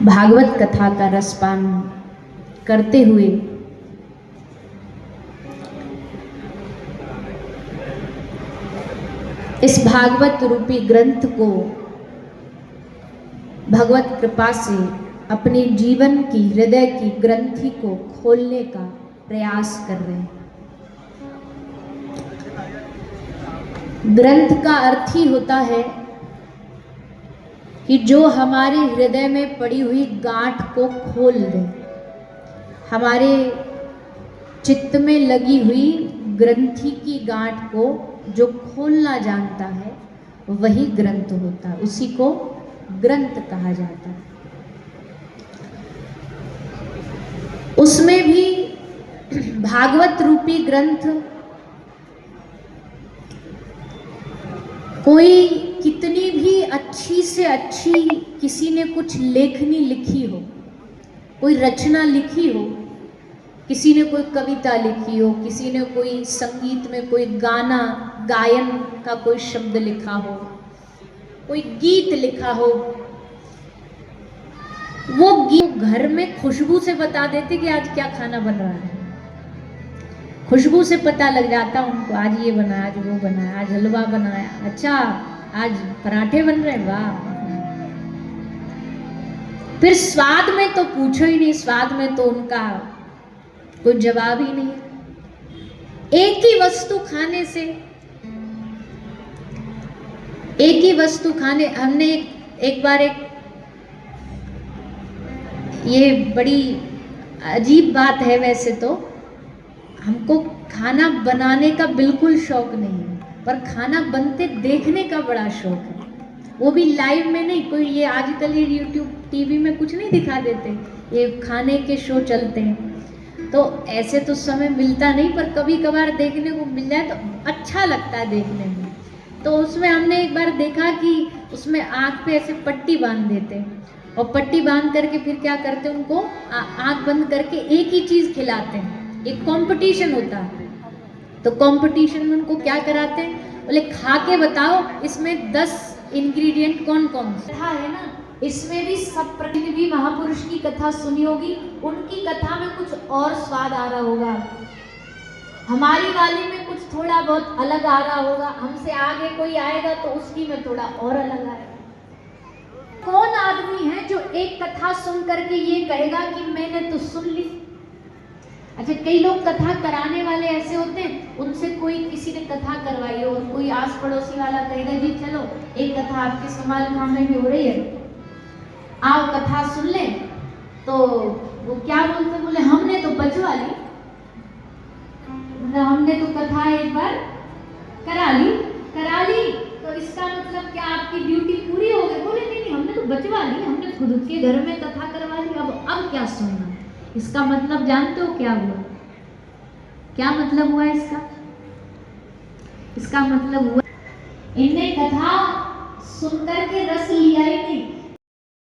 भागवत कथा का रसपान करते हुए इस भागवत रूपी ग्रंथ को भगवत कृपा से अपने जीवन की हृदय की ग्रंथि को खोलने का प्रयास कर रहे हैं। ग्रंथ का अर्थ ही होता है कि जो हमारे हृदय में पड़ी हुई गांठ को खोल दे। हमारे चित्त में लगी हुई ग्रंथि की गांठ को जो खोलना जानता है वही ग्रंथ होता है, उसी को ग्रंथ कहा जाता है। उसमें भी भागवत रूपी ग्रंथ कोई कितनी भी अच्छी से अच्छी किसी ने कुछ लेखनी लिखी हो, कोई रचना लिखी हो, किसी ने कोई कविता लिखी हो, किसी ने कोई संगीत में कोई गाना गायन का कोई शब्द लिखा हो, कोई गीत लिखा हो, वो गीत घर में खुशबू से बता देते कि आज क्या खाना बन रहा है। खुशबू से पता लग जाता उनको, आज ये बना, आज वो बना, आज हलवा बनाया, अच्छा आज पराठे बन रहे, वाह। फिर स्वाद में तो पूछो ही नहीं, स्वाद में तो उनका कोई जवाब ही नहीं है। एक ही वस्तु खाने हमने एक बार ये बड़ी अजीब बात है, वैसे तो हमको खाना बनाने का बिल्कुल शौक नहीं है, पर खाना बनते देखने का बड़ा शौक है। वो भी लाइव में नहीं, कोई ये आजकल ये यूट्यूब टीवी में कुछ नहीं दिखा देते, ये खाने के शो चलते हैं, तो ऐसे तो समय मिलता नहीं, पर कभी कभार देखने को मिल जाए तो अच्छा लगता है देखने में। तो उसमें हमने एक बार देखा कि उसमें आँख पे ऐसे पट्टी बांध देते और पट्टी बांध करके फिर क्या करते, उनको आँख बंद करके एक ही चीज़ खिलाते हैं। एक कंपटीशन होता है, तो कंपटीशन में उनको क्या कराते हैं, बोले खा के बताओ इसमें 10 इंग्रेडिएंट कौन कौन कथा है ना। इसमें भी सब प्रतिनिधि महापुरुष की कथा सुनी होगी, उनकी कथा में कुछ और स्वाद आ रहा होगा, हमारी वाली में कुछ थोड़ा बहुत अलग आ रहा होगा, हमसे आगे कोई आएगा तो उसकी में थोड़ा और अलग आएगा। कौन आदमी है जो एक कथा सुन करके ये कहेगा कि मैंने तो सुन ली। अच्छा, कई लोग कथा कराने वाले ऐसे होते हैं, उनसे कोई किसी ने कथा करवाई हो और कोई आस पड़ोसी वाला कहेगा जी चलो एक कथा आपके समाज गांव में भी हो रही है, आओ कथा सुन ले, तो वो क्या बोलते, बोले हमने तो बचवा ली, मतलब हमने तो कथा एक बार करा ली, तो इसका मतलब क्या आपकी ड्यूटी पूरी हो गई। बोले नहीं, हमने तो बचवा ली, हमने खुद के घर में कथा करवा ली, अब क्या सुनना। इसका मतलब जानते हो क्या हुआ? क्या मतलब हुआ इसका? इसका मतलब हुआ इनने कथा सुनकर के रस लिया ही नहीं,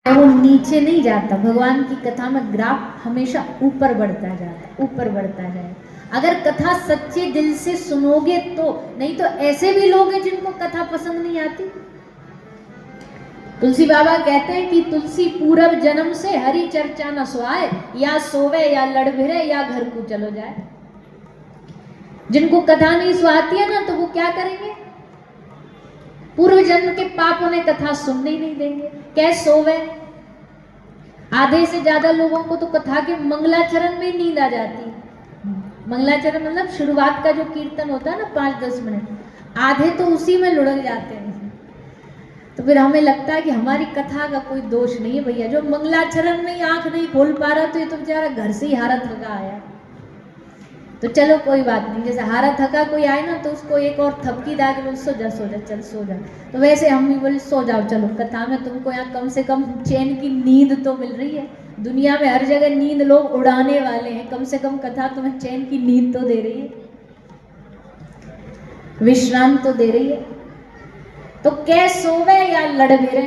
वो नीचे नहीं जाता। भगवान की कथा में ग्राफ हमेशा ऊपर बढ़ता जाए। अगर कथा सच्चे दिल से सुनोगे तो, नहीं तो ऐसे भी लोग हैं जिनको कथा पसंद नहीं आती। तुलसी बाबा कहते हैं कि तुलसी पूरब जन्म से हरि चर्चा न सुहाए, या सोवे या लड़ भिरे या घर को चलो जाए। जिनको कथा नहीं सुहाती है ना, तो वो क्या करेंगे, पूर्व जन्म के पाप उन्हें कथा सुनने ही नहीं देंगे। कैसे सोवे, आधे से ज्यादा लोगों को तो कथा के मंगलाचरण में नींद आ जाती है। मंगलाचरण मतलब शुरुआत का जो कीर्तन होता है ना 5-10 मिनट, आधे तो उसी में लुढ़क जाते हैं। तो फिर हमें लगता है कि हमारी कथा का कोई दोष नहीं है भैया, जो मंगलाचरण में ही आंख नहीं खोल पा रहा, तो ये तो बेचारा घर से ही हारा थका आया। तो चलो कोई बात नहीं, जैसे हारा थका कोई आए ना तो उसको एक और थपकी दा के सो जा चल सो जा। तो वैसे हम भी बोले सो जाओ, चलो कथा में तुमको यहाँ कम से कम चैन की नींद तो मिल रही है। दुनिया में हर जगह नींद लोग उड़ाने वाले हैं, कम से कम कथा तुम्हें चैन की नींद तो दे रही है, विश्राम तो दे रही है। तो कै सोवे या लड़ भिरे।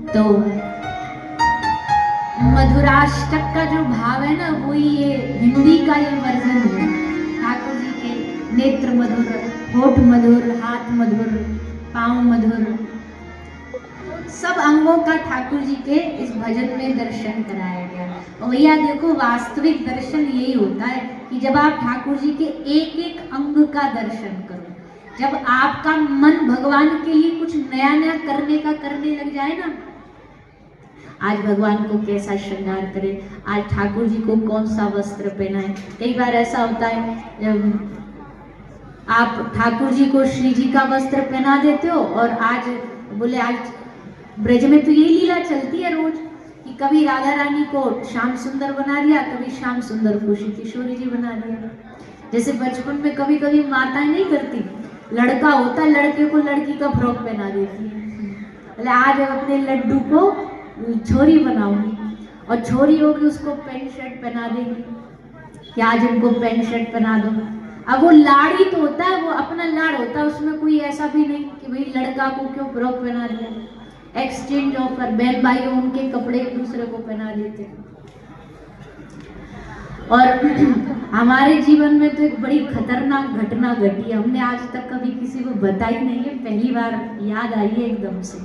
तो मधुराष्टक का जो भाव है ना, वो ये हिंदी का ये वर्जन है। ठाकुर जी के नेत्र मधुर, होठ मधुर, हाथ मधुर, पांव मधुर, सब अंगों का ठाकुर जी के इस भजन में दर्शन कराया गया। और भैया देखो, वास्तविक दर्शन यही होता है कि जब आप ठाकुर जी के एक एक अंग का दर्शन करो, जब आपका मन भगवान के लिए कुछ नया नया करने लग जाए ना, आज भगवान को कैसा श्रृंगार करें, आज ठाकुर जी को कौन सा वस्त्र पहनाएं। कई बार ऐसा होता है, जब आप ठाकुर जी को श्री जी का वस्त्र पहना देते हो, और आज बोले आज ब्रज में तो यही लीला चलती है रोज कि कभी राधा रानी को श्याम सुंदर बना दिया, कभी श्याम सुंदर को श्री किशोरी जी बना दिया। जैसे बचपन में कभी कभी माताएं नहीं करती, लड़का होता है लड़के को लड़की का फ्रॉक पहना देती है, बोले आज अपने लड्डू को छोरी बनाऊंगी, और छोरी होगी उसको पैंट शर्ट पहना देगी कि आज उनको पैंट शर्ट पहना दो। अब वो लाड़ी तो होता है, वो अपना लाड़ होता है, उसमें कोई ऐसा भी नहीं कि भाई लड़का को क्यों फ्रॉक पहना दिया। एक्सचेंज ऑफर, बहन भाई उनके कपड़े एक दूसरे को पहना देते हैं। और हमारे जीवन में तो एक बड़ी खतरनाक घटना घटी, हमने आज तक कभी किसी को बताई नहीं है, पहली बार याद आई है एकदम से।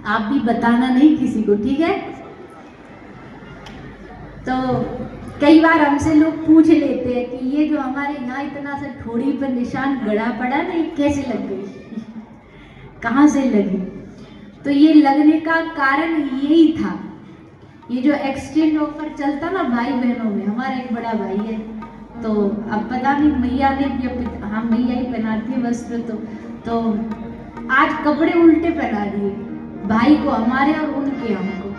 आप भी बताना नहीं किसी को, ठीक है? तो कई बार हमसे लोग पूछ लेते हैं कि ये जो हमारे यहाँ इतना सा ठोड़ी पर निशान गड़ा पड़ा ना, ये कैसे लग गई, कहाँ से लगी? तो ये लगने का कारण यही था, ये जो एक्सचेंज ऑफर चलता ना भाई बहनों में, हमारा एक बड़ा भाई है, तो अब पता नहीं मैया ने, हाँ मैया ही पहनाती है वस्त्र, तो आज कपड़े उल्टे पहना दिए, भाई को हमारे और उनके हमको।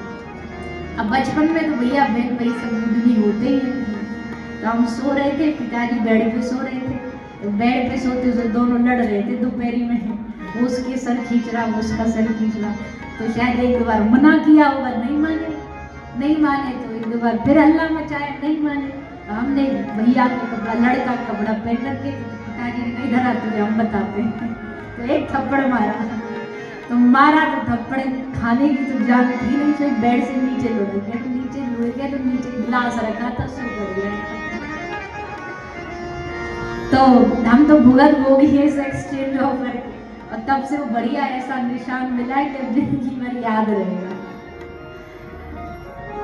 अब बचपन में तो भैया बहन भाई सब बुद्धि होते ही हैं। तो हम सो रहे थे, पिताजी बेड पे सो रहे थे, तो बेड पे सोते हुए दोनों लड़ रहे थे दोपहरी में, वो उसके सर खींच रहा, वो उसका सर खींच रहा। तो शायद एक दो बार मना किया होगा, नहीं माने तो एक दो बार फिर हल्ला मचाया, नहीं माने तो हमने भैया का कपड़ा, लड़का का कपड़ा पहन रखे, तो पिताजी ने इधर आ तुझे हम बताते हैं, तो एक थप्पड़ मारा, तो मारा तो थप्पड़ खाने की तो जान थी नहीं, सिर्फ बेड से नीचे लुढ़क गया, तो नीचे गिलास रखा था, सो कर गया। तो हम तो भुगत हो गई है इस एक्सचेंज ऑफर के, और तब से वो बढ़िया ऐसा निशान मिला है कि जिंदगी भर याद रहेगा।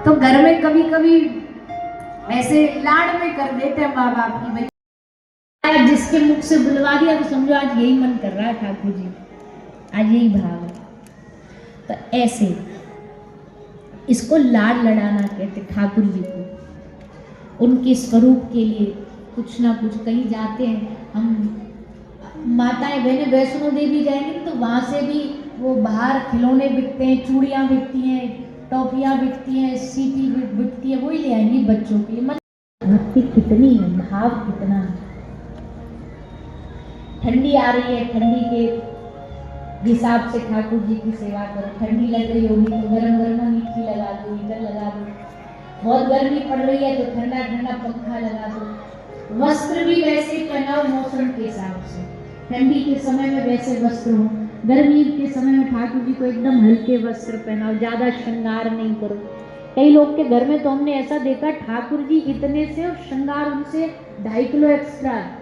तो घर में कभी कभी ऐसे लाड़ में कर देते हैं माँ बाप की, भाई जिसके मुख से बुलवा दिया तो समझो आज यही मन कर रहा है ठाकुर जी, आज यही भाव है। तो ऐसे इसको लाड़ लड़ाना कहते ठाकुर जी को, उनके स्वरूप के लिए कुछ ना कुछ कहीं जाते हैं हम माताएं बहनें, वैष्णो देवी जाएंगे तो वहाँ से भी वो बाहर खिलौने बिकते हैं, चूड़ियाँ बिकती हैं, टॉफियाँ बिकती हैं, सीटी बिकती है, वही ले आएंगी बच्चों के लिए। भक्ति कितनी है, भाव कितना है। ठंडी आ रही है, ठंडी के हिसाब से ठाकुर जी की सेवा करो। ठंडी लग रही होगी तो गरम गरम मीठी लगा दो, हीटर लगा दो। बहुत गर्मी पड़ रही है तो ठंडा ठंडा पंखा लगा दो। वस्त्र भी वैसे पहनाओ मौसम के हिसाब से, ठंडी के समय में वैसे वस्त्र हो, गर्मी के समय में ठाकुर जी को एकदम हल्के वस्त्र पहनाओ, ज्यादा श्रृंगार नहीं करो। कई लोग के घर में तो हमने ऐसा देखा, ठाकुर जी इतने से और श्रृंगार उनसे 2.5 किलो एक्स्ट्रा है।